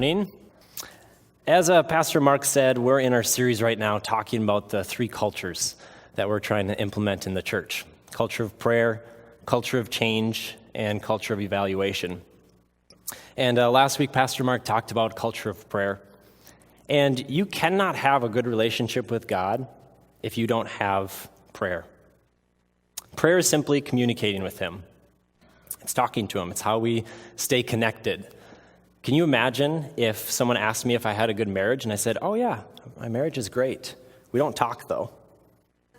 morning. As Pastor Mark said, we're in our series right now talking about the three cultures that we're trying to implement in the church. Culture of prayer, culture of change, and culture of evaluation. And last week, Pastor Mark talked about culture of prayer. And you cannot have a good relationship with God if you don't have prayer. Prayer is simply communicating with Him. It's talking to Him. It's how we stay connected. Can you imagine if someone asked me if I had a good marriage and I said, oh yeah, my marriage is great. We don't talk though.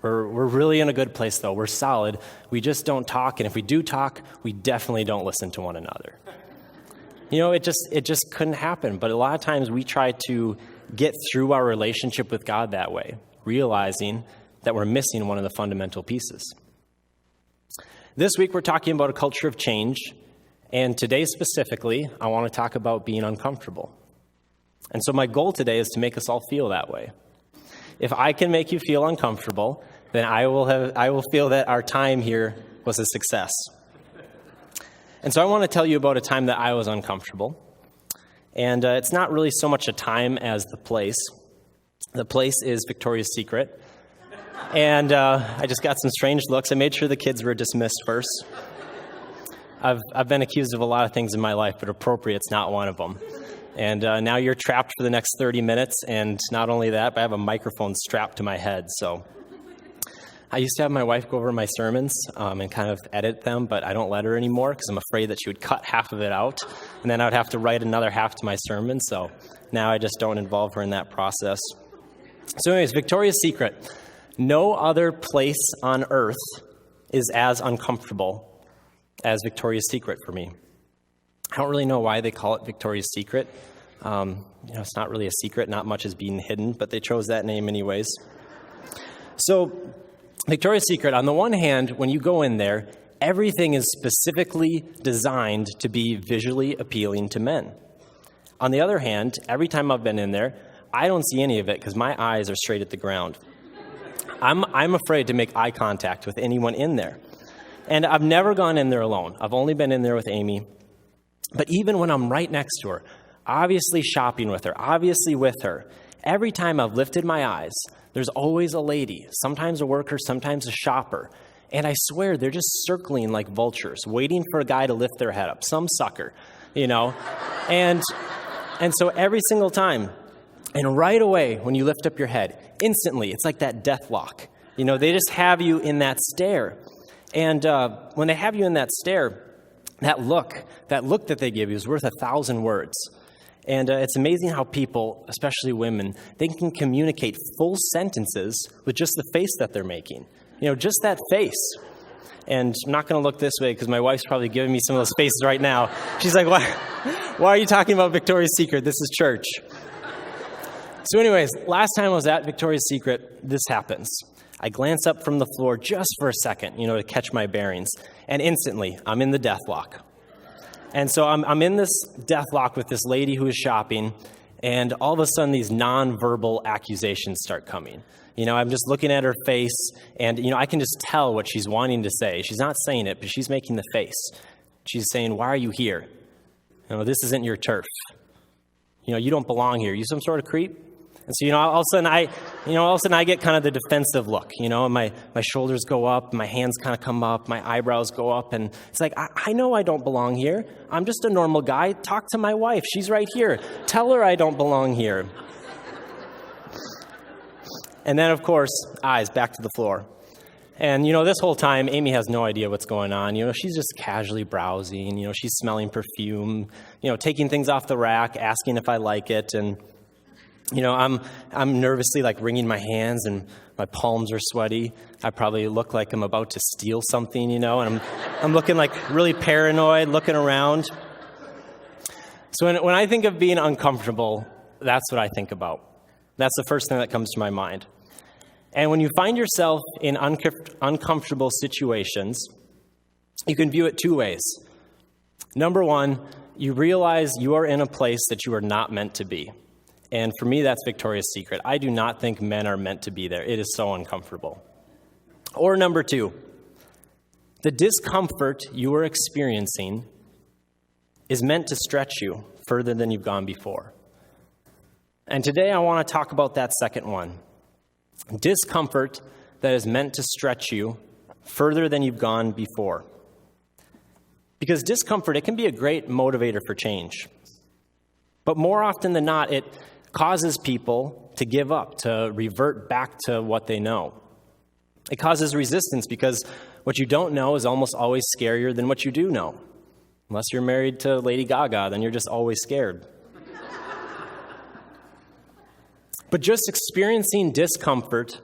We're really in a good place though. We're solid. We just don't talk. And if we do talk, we definitely don't listen to one another. You know, it just couldn't happen. But a lot of times we try to get through our relationship with God that way, realizing that we're missing one of the fundamental pieces. This week we're talking about a culture of change. And today specifically, I want to talk about being uncomfortable. And so my goal today is to make us all feel that way. If I can make you feel uncomfortable, then I will feel that our time here was a success. And so I want to tell you about a time that I was uncomfortable. And it's not really so much a time as the place. The place is Victoria's Secret. And I just got some strange looks. I made sure the kids were dismissed first. I've been accused of a lot of things in my life, but appropriate's not one of them. And now you're trapped for the next 30 minutes, and not only that, but I have a microphone strapped to my head. So I used to have my wife go over my sermons and kind of edit them, but I don't let her anymore because I'm afraid that she would cut half of it out, and then I would have to write another half to my sermon. So now I just don't involve her in that process. So anyways, Victoria's Secret. No other place on earth is as uncomfortable as Victoria's Secret for me. I don't really know why they call it Victoria's Secret. It's not really a secret. Not much is being hidden, but they chose that name anyways. So Victoria's Secret, on the one hand, when you go in there, everything is specifically designed to be visually appealing to men. On the other hand, every time I've been in there, I don't see any of it because my eyes are straight at the ground. I'm afraid to make eye contact with anyone in there. And I've never gone in there alone. I've only been in there with Amy. But even when I'm right next to her, obviously shopping with her, obviously with her, every time I've lifted my eyes, there's always a lady, sometimes a worker, sometimes a shopper. And I swear they're just circling like vultures, waiting for a guy to lift their head up, some sucker, you know. And so every single time, and right away when you lift up your head, instantly, it's like that death lock. You know, they just have you in that stare. And when they have you in that stare, that look that they give you is worth 1,000 words. And it's amazing how people, especially women, they can communicate full sentences with just the face that they're making. You know, just that face. And I'm not going to look this way because my wife's probably giving me some of those faces right now. She's like, why are you talking about Victoria's Secret? This is church. So anyways, last time I was at Victoria's Secret, this happens. I glance up from the floor just for a second, to catch my bearings. And instantly, I'm in the death lock. And so I'm in this death lock with this lady who is shopping, and all of a sudden these nonverbal accusations start coming. I'm just looking at her face, and, I can just tell what she's wanting to say. She's not saying it, but she's making the face. She's saying, why are you here? This isn't your turf. You don't belong here. You some sort of creep? And so, all of a sudden I get kind of the defensive look, and my shoulders go up, my hands kind of come up, my eyebrows go up, and it's like, I know I don't belong here. I'm just a normal guy. Talk to my wife. She's right here. Tell her I don't belong here. And then, of course, eyes back to the floor. And, this whole time, Amy has no idea what's going on. She's just casually browsing. She's smelling perfume, taking things off the rack, asking if I like it, and I'm nervously wringing my hands and my palms are sweaty. I probably look like I'm about to steal something, and I'm looking really paranoid, looking around. So when I think of being uncomfortable, that's what I think about. That's the first thing that comes to my mind. And when you find yourself in uncomfortable situations, you can view it two ways. Number one, you realize you are in a place that you are not meant to be. And for me, that's Victoria's Secret. I do not think men are meant to be there. It is so uncomfortable. Or number two, the discomfort you are experiencing is meant to stretch you further than you've gone before. And today I want to talk about that second one. Discomfort that is meant to stretch you further than you've gone before. Because discomfort, it can be a great motivator for change. But more often than not, it causes people to give up, to revert back to what they know. It causes resistance because what you don't know is almost always scarier than what you do know. Unless you're married to Lady Gaga, then you're just always scared. But just experiencing discomfort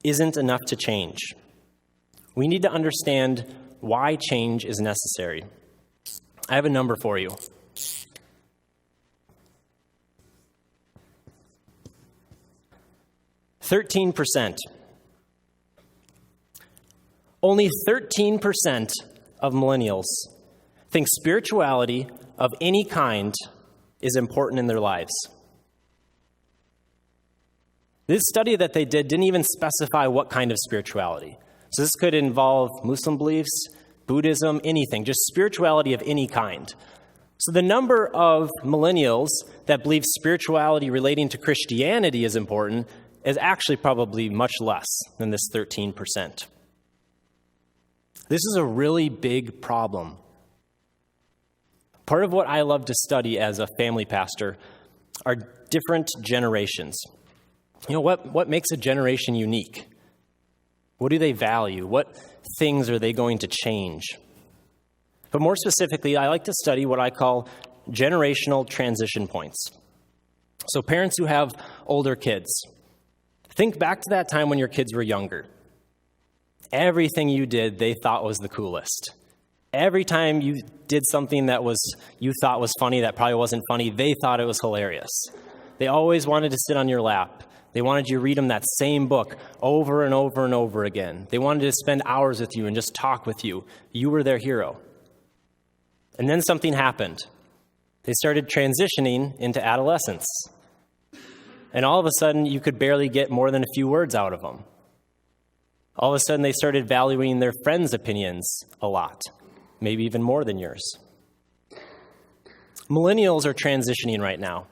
isn't enough to change. We need to understand why change is necessary. I have a number for you. 13%. Only 13% of millennials think spirituality of any kind is important in their lives. This study that they didn't even specify what kind of spirituality. So this could involve Muslim beliefs, Buddhism, anything, just spirituality of any kind. So the number of millennials that believe spirituality relating to Christianity is important is actually probably much less than this 13%. This is a really big problem. Part of what I love to study as a family pastor are different generations. You know, what makes a generation unique? What do they value? What things are they going to change? But more specifically, I like to study what I call generational transition points. So parents who have older kids, think back to that time when your kids were younger. Everything you did, they thought was the coolest. Every time you did something that you thought was funny that probably wasn't funny, they thought it was hilarious. They always wanted to sit on your lap. They wanted you to read them that same book over and over and over again. They wanted to spend hours with you and just talk with you. You were their hero. And then something happened. They started transitioning into adolescence. And all of a sudden, you could barely get more than a few words out of them. All of a sudden, they started valuing their friends' opinions a lot, maybe even more than yours. Millennials are transitioning right now.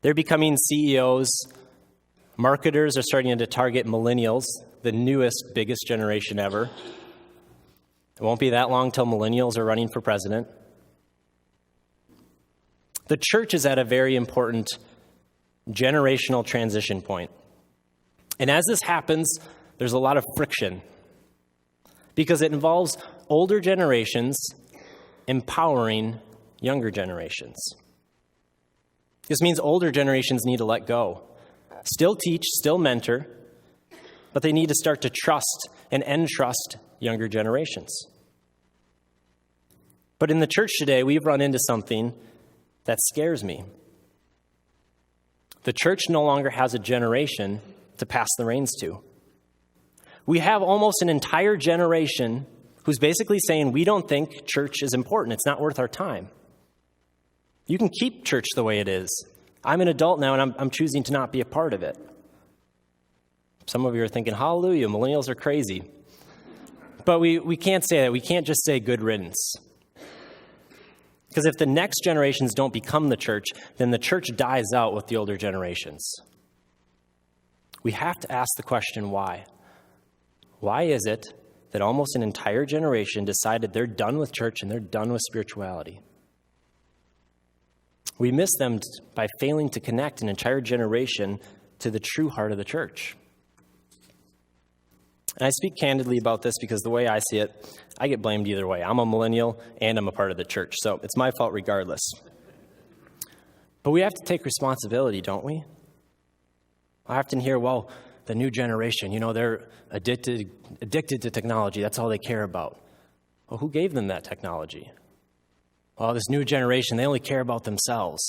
They're becoming CEOs. Marketers are starting to target millennials, the newest, biggest generation ever. It won't be that long till millennials are running for president. The church is at a very important generational transition point. And as this happens, there's a lot of friction because it involves older generations empowering younger generations. This means older generations need to let go. Still teach, still mentor, but they need to start to trust and entrust younger generations. But in the church today, we've run into something that scares me. The church no longer has a generation to pass the reins to. We have almost an entire generation who's basically saying, we don't think church is important. It's not worth our time. You can keep church the way it is. I'm an adult now, and I'm choosing to not be a part of it. Some of you are thinking, hallelujah, millennials are crazy. But we can't say that. We can't just say good riddance. Because if the next generations don't become the church, then the church dies out with the older generations. We have to ask the question, why? Why is it that almost an entire generation decided they're done with church and they're done with spirituality? We miss them by failing to connect an entire generation to the true heart of the church. And I speak candidly about this because the way I see it, I get blamed either way. I'm a millennial and I'm a part of the church, so it's my fault regardless. But we have to take responsibility, don't we? I often hear, well, the new generation, they're addicted to technology. That's all they care about. Well, who gave them that technology? Well, this new generation, they only care about themselves.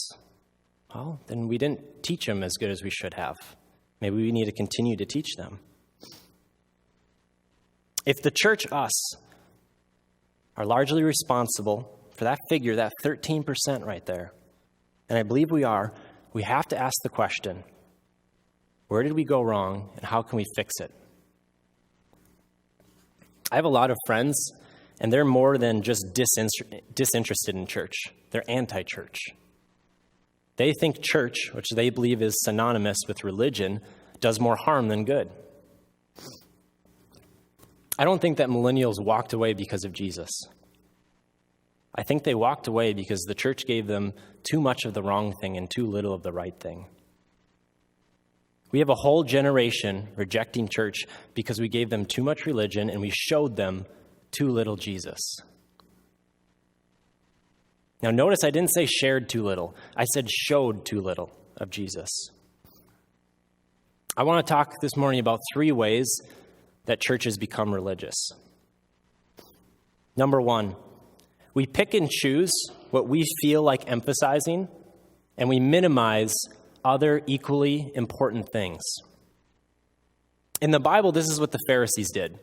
Well, then we didn't teach them as good as we should have. Maybe we need to continue to teach them. If the church, us, are largely responsible for that figure, that 13% right there, and I believe we are, we have to ask the question, where did we go wrong and how can we fix it? I have a lot of friends, and they're more than just disinterested in church. They're anti-church. They think church, which they believe is synonymous with religion, does more harm than good. I don't think that millennials walked away because of Jesus. I think they walked away because the church gave them too much of the wrong thing and too little of the right thing. We have a whole generation rejecting church because we gave them too much religion and we showed them too little Jesus. Now notice I didn't say shared too little. I said showed too little of Jesus. I want to talk this morning about 3 ways that churches become religious. Number 1, we pick and choose what we feel like emphasizing, and we minimize other equally important things. In the Bible, this is what the Pharisees did.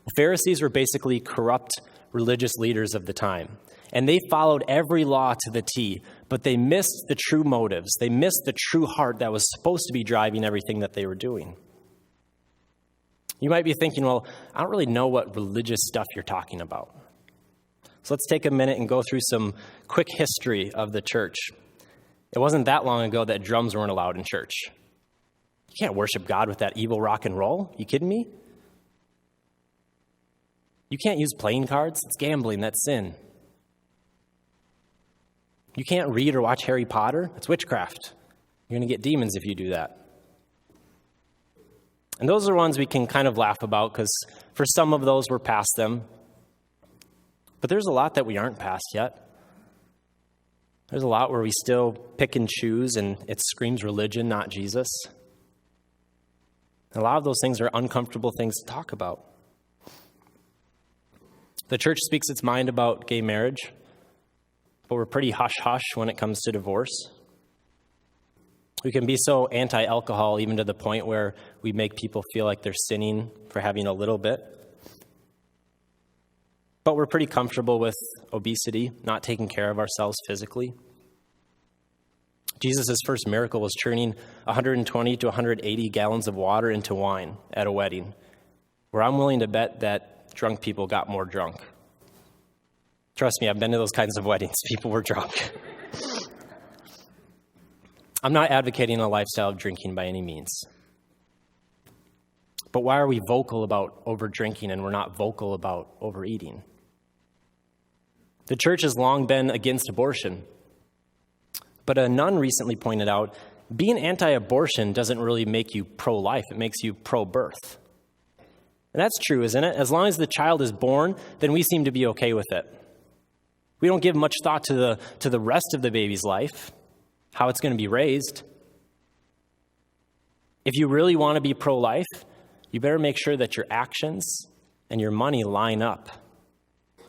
The Pharisees were basically corrupt religious leaders of the time, and they followed every law to the T, but they missed the true motives. They missed the true heart that was supposed to be driving everything that they were doing. You might be thinking, well, I don't really know what religious stuff you're talking about. So let's take a minute and go through some quick history of the church. It wasn't that long ago that drums weren't allowed in church. You can't worship God with that evil rock and roll. You kidding me? You can't use playing cards. It's gambling. That's sin. You can't read or watch Harry Potter. It's witchcraft. You're going to get demons if you do that. And those are ones we can kind of laugh about because for some of those we're past them. But there's a lot that we aren't past yet. There's a lot where we still pick and choose and it screams religion, not Jesus. A lot of those things are uncomfortable things to talk about. The church speaks its mind about gay marriage, but we're pretty hush-hush when it comes to divorce. We can be so anti-alcohol even to the point where we make people feel like they're sinning for having a little bit. But we're pretty comfortable with obesity, not taking care of ourselves physically. Jesus' first miracle was turning 120 to 180 gallons of water into wine at a wedding, where I'm willing to bet that drunk people got more drunk. Trust me, I've been to those kinds of weddings. People were drunk. I'm not advocating a lifestyle of drinking by any means. But why are we vocal about over-drinking and we're not vocal about overeating? The church has long been against abortion. But a nun recently pointed out, being anti-abortion doesn't really make you pro-life. It makes you pro-birth. And that's true, isn't it? As long as the child is born, then we seem to be okay with it. We don't give much thought to the rest of the baby's life, how it's going to be raised. If you really want to be pro-life, you better make sure that your actions and your money line up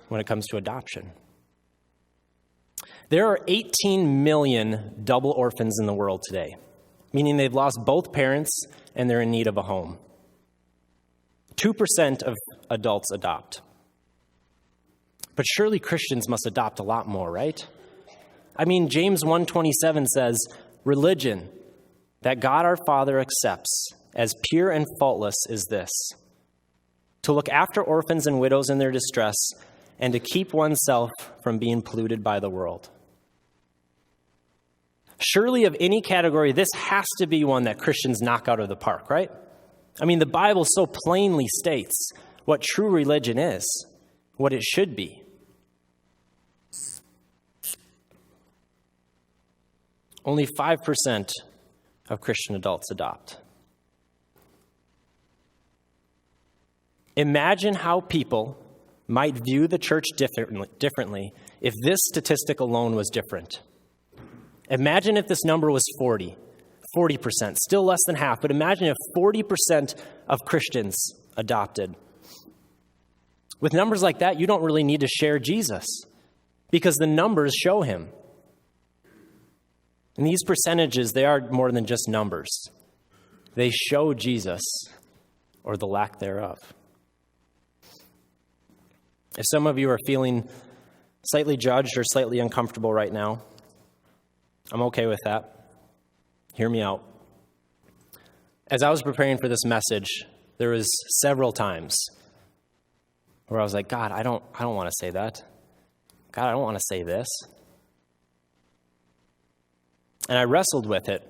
when it comes to adoption. There are 18 million double orphans in the world today, meaning they've lost both parents and they're in need of a home. 2% of adults adopt. But surely Christians must adopt a lot more, right? I mean, James 1:27 says, religion that God our Father accepts as pure and faultless is this, to look after orphans and widows in their distress and to keep oneself from being polluted by the world. Surely of any category, this has to be one that Christians knock out of the park, right? I mean, the Bible so plainly states what true religion is, what it should be. Only 5% of Christian adults adopt. Imagine how people might view the church differently if this statistic alone was different. Imagine if this number was 40%, still less than half, but imagine if 40% of Christians adopted. With numbers like that, you don't really need to share Jesus because the numbers show him. And these percentages, they are more than just numbers. They show Jesus or the lack thereof. If some of you are feeling slightly judged or slightly uncomfortable right now, I'm okay with that. Hear me out. As I was preparing for this message, there was several times where I was like, God, I don't want to say that. God, I don't want to say this. And I wrestled with it.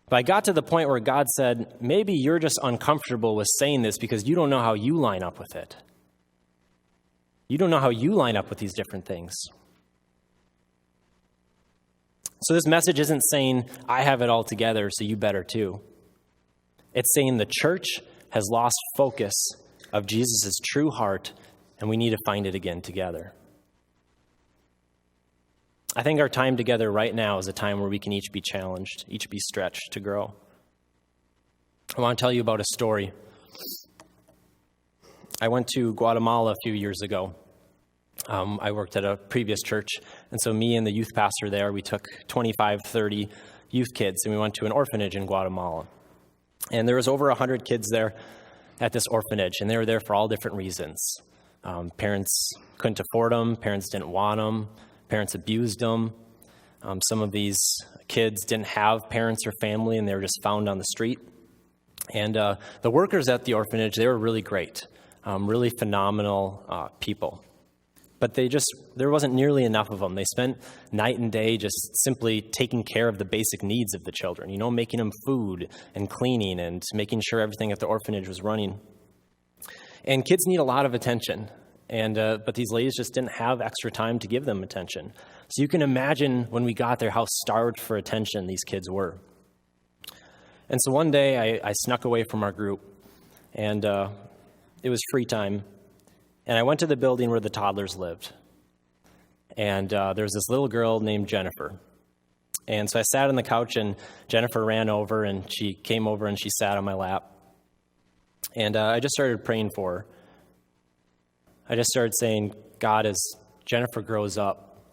But I got to the point where God said, maybe you're just uncomfortable with saying this because you don't know how you line up with it. You don't know how you line up with these different things. So this message isn't saying, I have it all together, so you better too. It's saying the church has lost focus of Jesus' true heart, and we need to find it again together. I think our time together right now is a time where we can each be challenged, each be stretched to grow. I want to tell you about a story. I went to Guatemala a few years ago. I worked at a previous church, and so me and the youth pastor there, we took 25, 30 youth kids, and we went to an orphanage in Guatemala. And there was over 100 kids there at this orphanage, and they were there for all different reasons. Parents couldn't afford them, parents didn't want them, parents abused them. Some of these kids didn't have parents or family, and they were just found on the street. And the workers at the orphanage, they were really great, really phenomenal people. But there wasn't nearly enough of them. They spent night and day just simply taking care of the basic needs of the children, making them food and cleaning and making sure everything at the orphanage was running. And kids need a lot of attention. But these ladies just didn't have extra time to give them attention. So you can imagine when we got there how starved for attention these kids were. And so one day I snuck away from our group, and it was free time. And I went to the building where the toddlers lived. And there was this little girl named Jennifer. And so I sat on the couch, and Jennifer ran over, and she came over, and she sat on my lap. And I just started praying for her. I just started saying, God, as Jennifer grows up,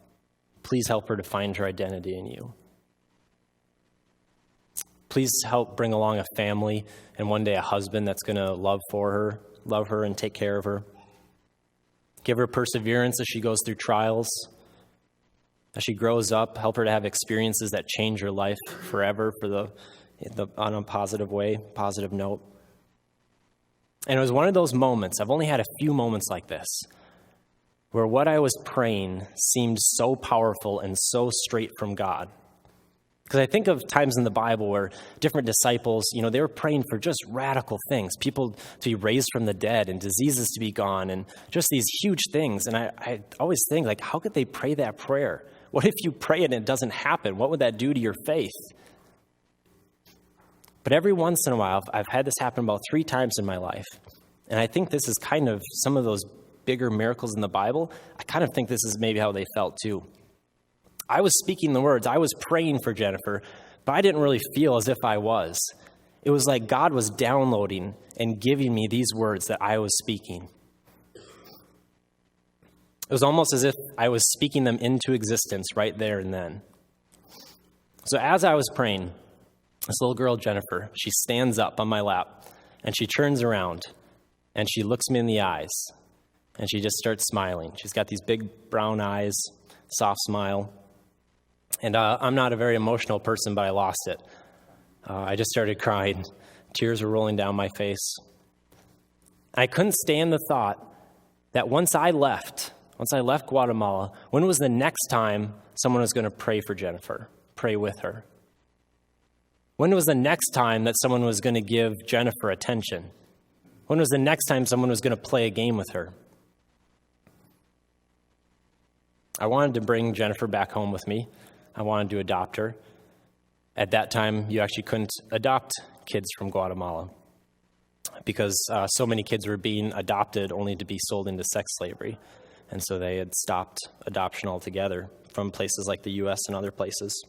please help her to find her identity in you. Please help bring along a family and one day a husband that's going to love her and take care of her. Give her perseverance as she goes through trials. As she grows up, help her to have experiences that change her life forever on a positive way, positive note. And it was one of those moments, I've only had a few moments like this, where what I was praying seemed so powerful and so straight from God. Because I think of times in the Bible where different disciples, they were praying for just radical things, people to be raised from the dead and diseases to be gone and just these huge things. And I always think, how could they pray that prayer? What if you pray it and it doesn't happen? What would that do to your faith? But every once in a while, I've had this happen about 3 times in my life. And I think this is kind of some of those bigger miracles in the Bible. I kind of think this is maybe how they felt too. I was speaking the words, I was praying for Jennifer, but I didn't really feel as if I was. It was like God was downloading and giving me these words that I was speaking. It was almost as if I was speaking them into existence right there and then. So as I was praying, this little girl, Jennifer, she stands up on my lap, and she turns around, and she looks me in the eyes, and she just starts smiling. She's got these big brown eyes, soft smile. And I'm not a very emotional person, but I lost it. I just started crying. Tears were rolling down my face. I couldn't stand the thought that once I left Guatemala, when was the next time someone was going to pray for Jennifer, pray with her? When was the next time that someone was going to give Jennifer attention? When was the next time someone was going to play a game with her? I wanted to bring Jennifer back home with me. I wanted to adopt her. At that time, you actually couldn't adopt kids from Guatemala because so many kids were being adopted only to be sold into sex slavery. And so they had stopped adoption altogether from places like the U.S. and other places.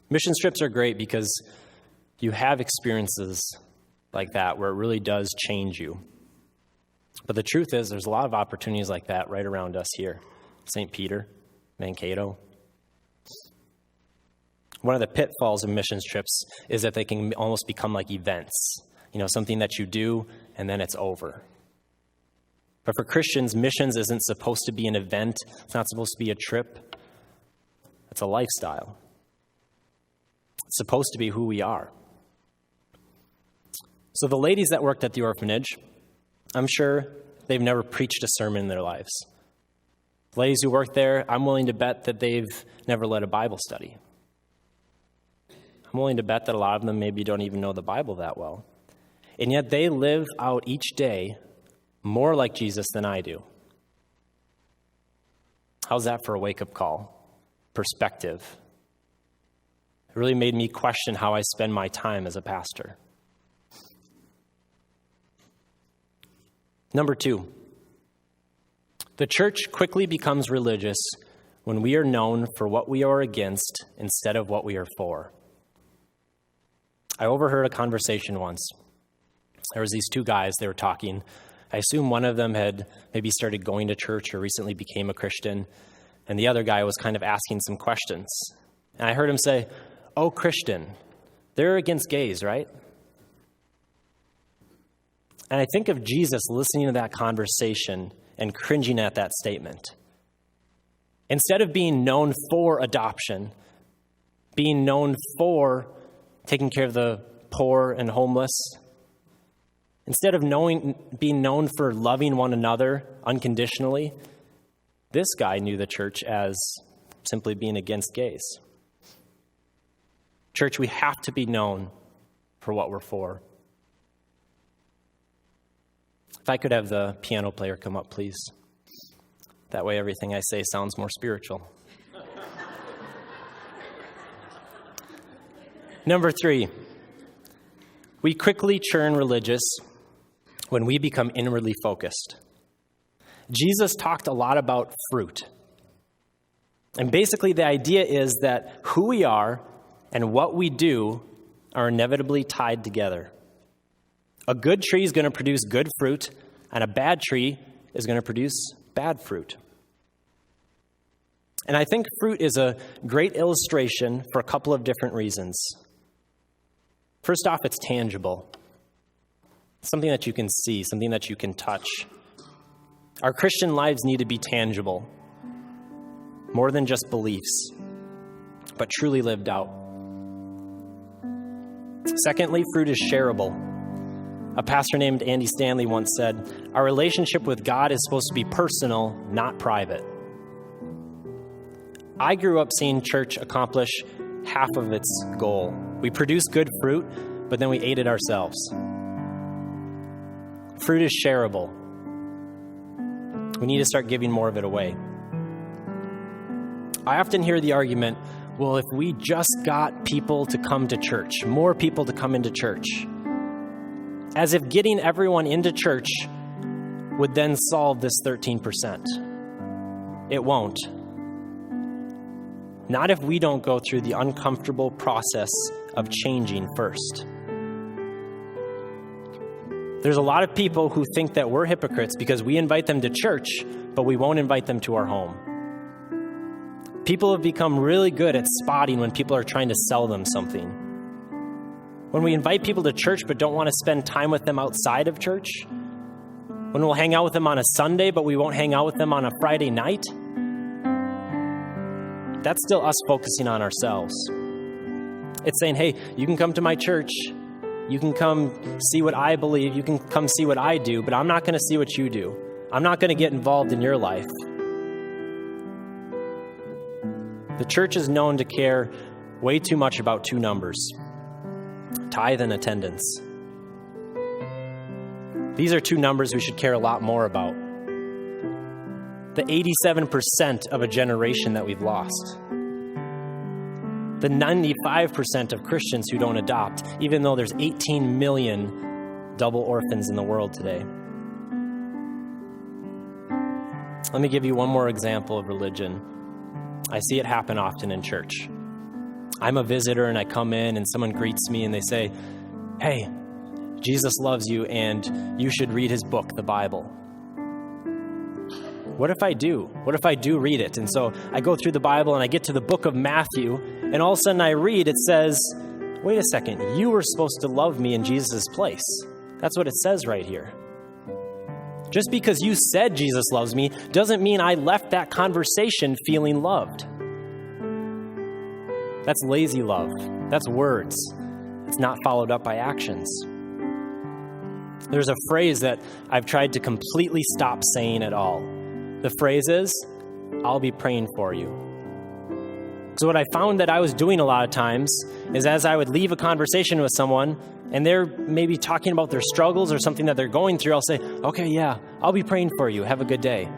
Mission trips are great because you have experiences like that where it really does change you. But the truth is, there's a lot of opportunities like that right around us here. St. Peter, Mankato. One of the pitfalls of missions trips is that they can almost become like events. Something that you do and then it's over. But for Christians, missions isn't supposed to be an event. It's not supposed to be a trip. It's a lifestyle. It's supposed to be who we are. So the ladies that worked at the orphanage, I'm sure they've never preached a sermon in their lives. Ladies who work there, I'm willing to bet that they've never led a Bible study. I'm willing to bet that a lot of them maybe don't even know the Bible that well. And yet they live out each day more like Jesus than I do. How's that for a wake-up call? Perspective. It really made me question how I spend my time as a pastor. Number 2, the church quickly becomes religious when we are known for what we are against instead of what we are for. I overheard a conversation once. There was these two guys, they were talking. I assume one of them had maybe started going to church or recently became a Christian, and the other guy was kind of asking some questions. And I heard him say, "Oh, Christian, they're against gays, right?" And I think of Jesus listening to that conversation and cringing at that statement. Instead of being known for adoption, being known for taking care of the poor and homeless, instead of being known for loving one another unconditionally, this guy knew the church as simply being against gays. Church, we have to be known for what we're for. If I could have the piano player come up, please. That way everything I say sounds more spiritual. Number 3, we quickly turn religious when we become inwardly focused. Jesus talked a lot about fruit. And basically the idea is that who we are and what we do are inevitably tied together. A good tree is going to produce good fruit, and a bad tree is going to produce bad fruit. And I think fruit is a great illustration for a couple of different reasons. First off, it's tangible. Something that you can see, something that you can touch. Our Christian lives need to be tangible, more than just beliefs, but truly lived out. Secondly, fruit is shareable. A pastor named Andy Stanley once said, "Our relationship with God is supposed to be personal, not private." I grew up seeing church accomplish half of its goal. We produced good fruit, but then we ate it ourselves. Fruit is shareable. We need to start giving more of it away. I often hear the argument, well, if we just got people to come to church, more people to come into church, as if getting everyone into church would then solve this 13%. It won't. Not if we don't go through the uncomfortable process of changing first. There's a lot of people who think that we're hypocrites because we invite them to church, but we won't invite them to our home. People have become really good at spotting when people are trying to sell them something. When we invite people to church but don't want to spend time with them outside of church, when we'll hang out with them on a Sunday but we won't hang out with them on a Friday night, that's still us focusing on ourselves. It's saying, hey, you can come to my church, you can come see what I believe, you can come see what I do, but I'm not going to see what you do. I'm not going to get involved in your life. The church is known to care way too much about two numbers: tithe and attendance. These are two numbers we should care a lot more about. The 87% of a generation that we've lost. The 95% of Christians who don't adopt, even though there's 18 million double orphans in the world today. Let me give you one more example of religion. I see it happen often in church. I'm a visitor and I come in and someone greets me and they say, hey, Jesus loves you and you should read his book, the Bible. What if I do? What if I do read it? And so I go through the Bible and I get to the book of Matthew, and all of a sudden I read, it says, wait a second, you were supposed to love me in Jesus' place. That's what it says right here. Just because you said Jesus loves me doesn't mean I left that conversation feeling loved. That's lazy love. That's words. It's not followed up by actions. There's a phrase that I've tried to completely stop saying at all. The phrase is, I'll be praying for you. So what I found that I was doing a lot of times is as I would leave a conversation with someone and they're maybe talking about their struggles or something that they're going through, I'll say, okay, yeah, I'll be praying for you. Have a good day.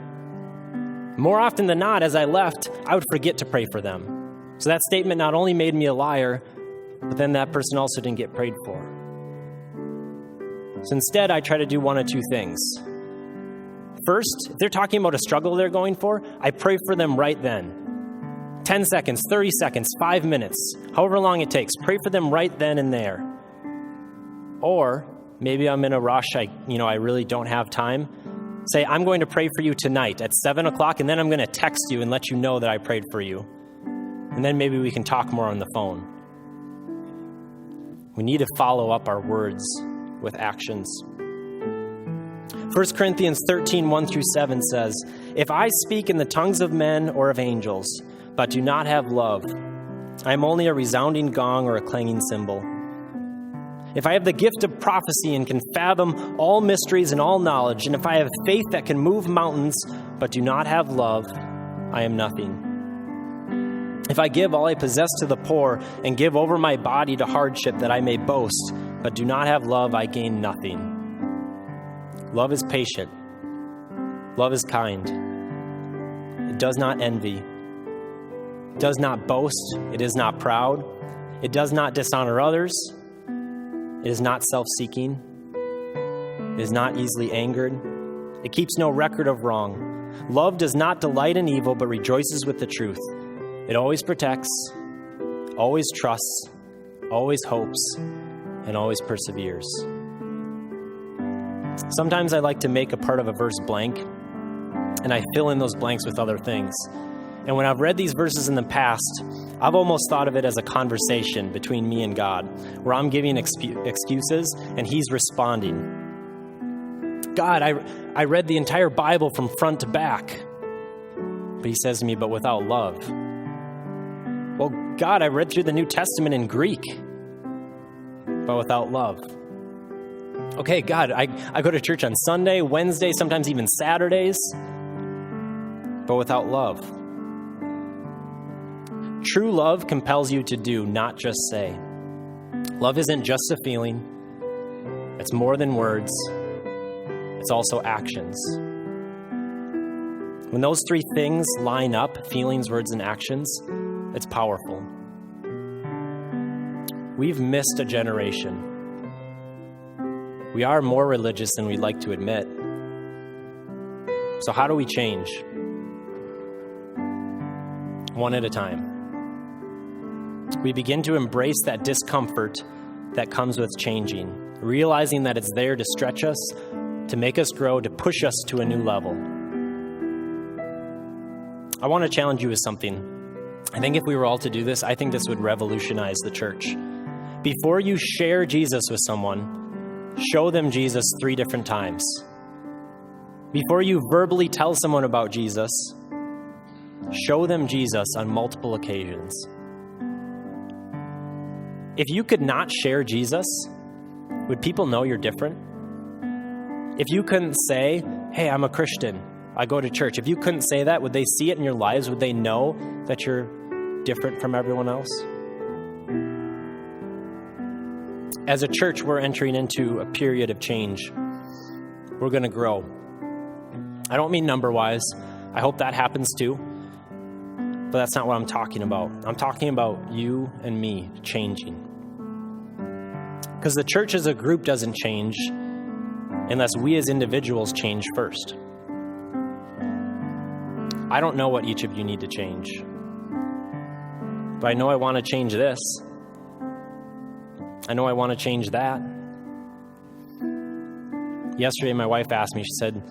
More often than not, as I left, I would forget to pray for them. So that statement not only made me a liar, but then that person also didn't get prayed for. So instead, I try to do one of two things. First, if they're talking about a struggle they're going for, I pray for them right then. 10 seconds, 30 seconds, 5 minutes, however long it takes. Pray for them right then and there. Or maybe I'm in a rush, I really don't have time. Say, I'm going to pray for you tonight at 7 o'clock, and then I'm going to text you and let you know that I prayed for you. And then maybe we can talk more on the phone. We need to follow up our words with actions. 1 Corinthians 13, 1-7 says, "If I speak in the tongues of men or of angels, but do not have love, I am only a resounding gong or a clanging cymbal. If I have the gift of prophecy and can fathom all mysteries and all knowledge, and if I have faith that can move mountains, but do not have love, I am nothing. If I give all I possess to the poor and give over my body to hardship that I may boast, but do not have love, I gain nothing. Love is patient. Love is kind. It does not envy. It does not boast. It is not proud. It does not dishonor others. It is not self-seeking. It is not easily angered. It keeps no record of wrong. Love does not delight in evil, but rejoices with the truth. It always protects, always trusts, always hopes, and always perseveres." Sometimes I like to make a part of a verse blank, and I fill in those blanks with other things. And when I've read these verses in the past, I've almost thought of it as a conversation between me and God, where I'm giving excuses and He's responding. God, I read the entire Bible from front to back. But He says to me, but without love. Well, God, I read through the New Testament in Greek, but without love. Okay, God, I go to church on Sunday, Wednesday, sometimes even Saturdays, but without love. True love compels you to do, not just say. Love isn't just a feeling. It's more than words. It's also actions. When those three things line up, feelings, words, and actions, it's powerful. We've missed a generation. We are more religious than we'd like to admit. So how do we change? One at a time. We begin to embrace that discomfort that comes with changing, realizing that it's there to stretch us, to make us grow, to push us to a new level. I want to challenge you with something. I think if we were all to do this, I think this would revolutionize the church. Before you share Jesus with someone, show them Jesus 3 different times. Before you verbally tell someone about Jesus, show them Jesus on multiple occasions. If you could not share Jesus, would people know you're different? If you couldn't say, hey, I'm a Christian, I go to church. If you couldn't say that, would they see it in your lives? Would they know that you're different from everyone else? As a church, we're entering into a period of change. We're going to grow. I don't mean number-wise. I hope that happens too. But that's not what I'm talking about. I'm talking about you and me changing. Because the church as a group doesn't change unless we as individuals change first. I don't know what each of you need to change. But I know I want to change this. I know I want to change that. Yesterday, my wife asked me, she said,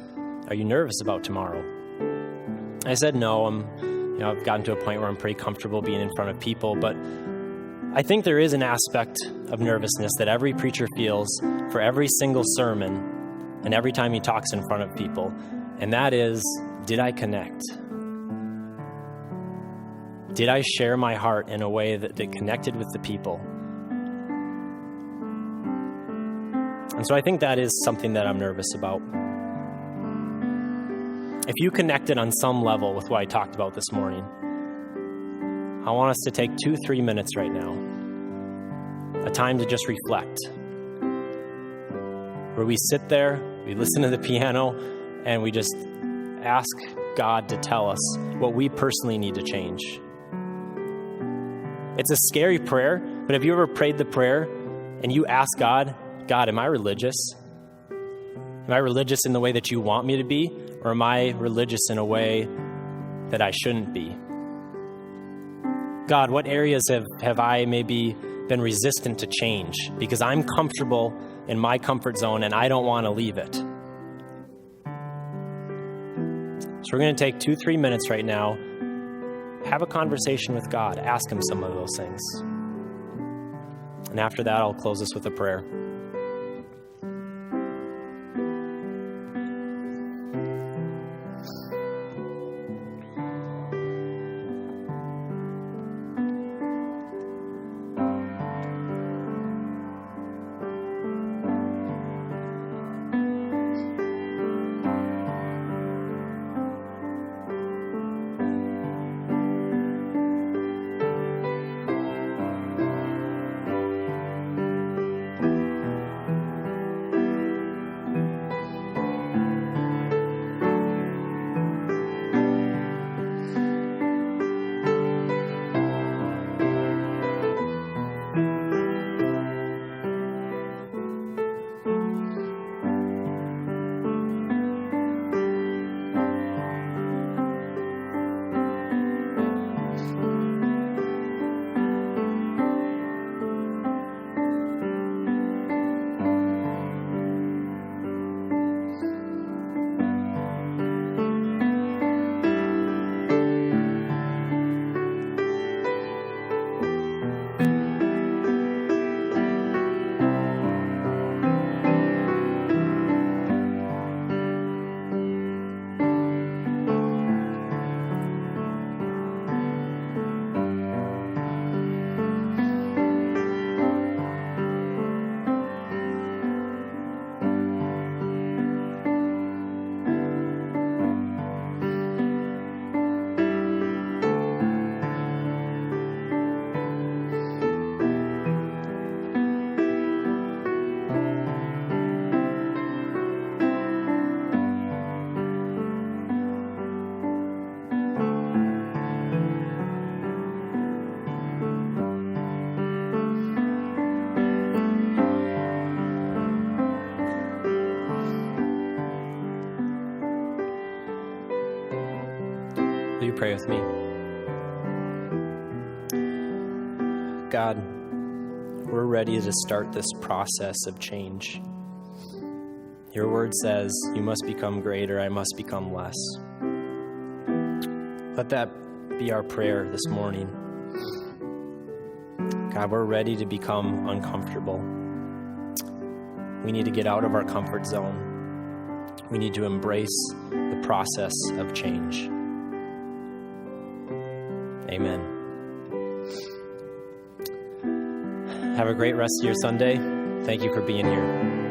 are you nervous about tomorrow? I said, no, I've gotten to a point where I'm pretty comfortable being in front of people, but I think there is an aspect of nervousness that every preacher feels for every single sermon and every time he talks in front of people, and that is, did I connect? Did I share my heart in a way that connected with the people? And so I think that is something that I'm nervous about. If you connected on some level with what I talked about this morning, I want us to take 2-3 minutes right now, a time to just reflect, where we sit there, we listen to the piano, and we just ask God to tell us what we personally need to change. It's a scary prayer, but have you ever prayed the prayer and you ask God, am I religious? Am I religious in the way that you want me to be? Or am I religious in a way that I shouldn't be? God, what areas have I maybe been resistant to change because I'm comfortable in my comfort zone and I don't want to leave it? So we're going to take 2-3 minutes right now, have a conversation with God, ask him some of those things. And after that, I'll close this with a prayer. Will you pray with me? God, we're ready to start this process of change. Your word says, you must become greater, I must become less. Let that be our prayer this morning. God, we're ready to become uncomfortable. We need to get out of our comfort zone. We need to embrace the process of change. Amen. Have a great rest of your Sunday. Thank you for being here.